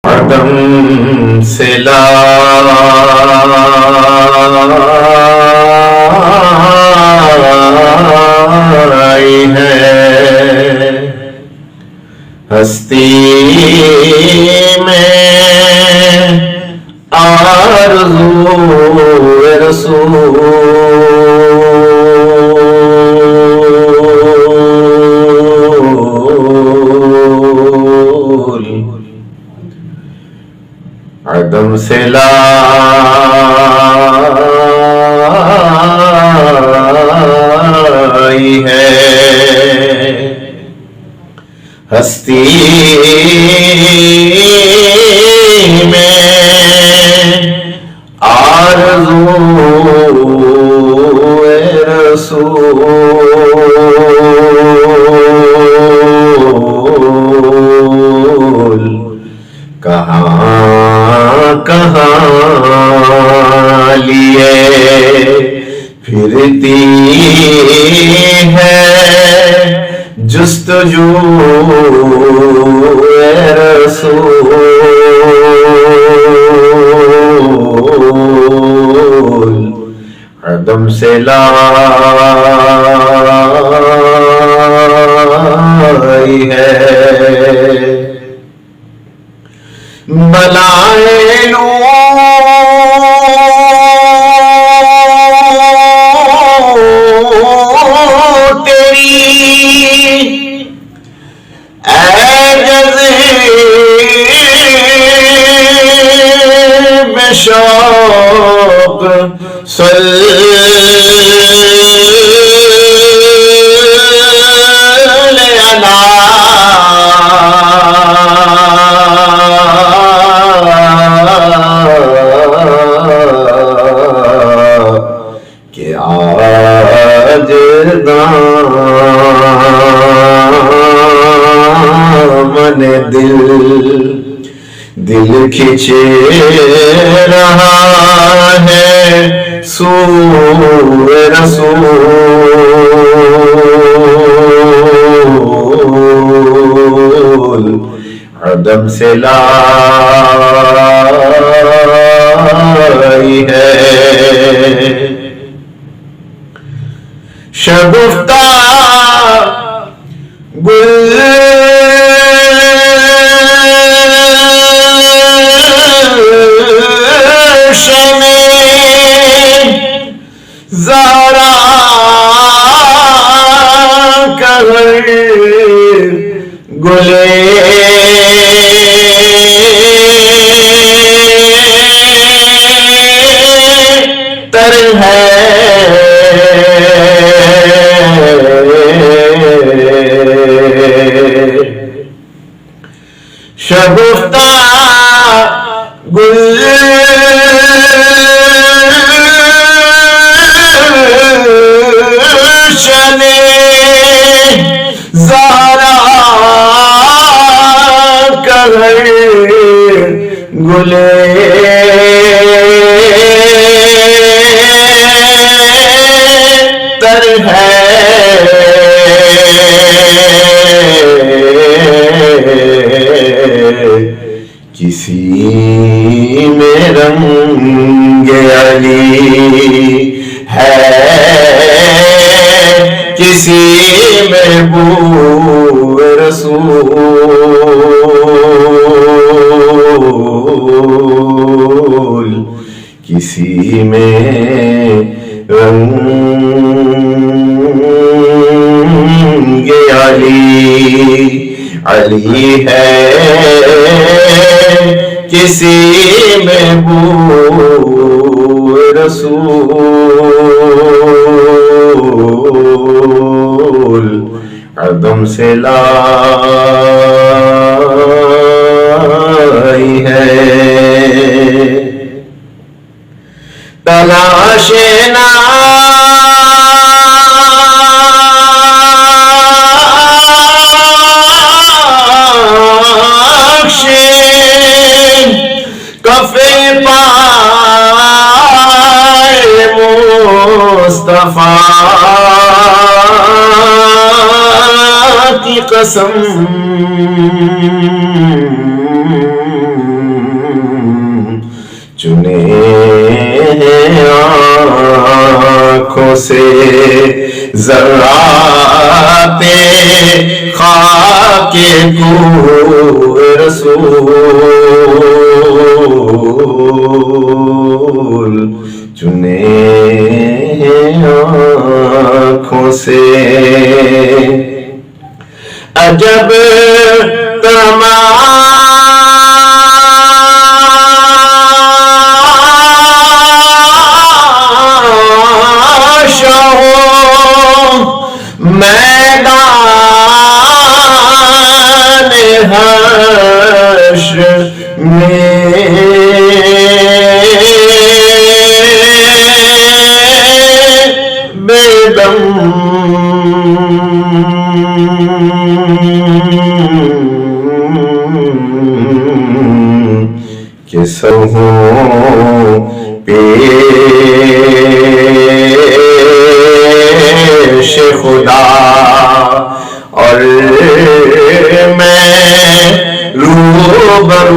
عدم سے لائی ہے ہستی میں آرزو رسول عدم سے لائی ہے ہستی میں آرزو رسول کہاں لیے پھرتی ہے جستجو رسول عدم سے لائی ہے بلائے لوں تیری اے جذب شوق کہ آج دامن دل کھینچے رہا ہے سو رسول عدم سے لائی ہے شگفتہ گلشن زہرا کا گلے تر ہے شگفتہ گلشن زہرا کا گلے تر ہے کسی میں رنگ علی ہے کسی میں بو رسول کسی میں رنگ علی ہے کسی میں بو رسول عدم سے لائی ہے تلاش مصطفیٰ کی قسم چنے آنکھوں سے ذرات خاک کوہ رسول چنے آنکھوں سے عجب تماشا ہو میدان حشر میں بے دم کہ سب ہوں پیش خدا اور میں روبرو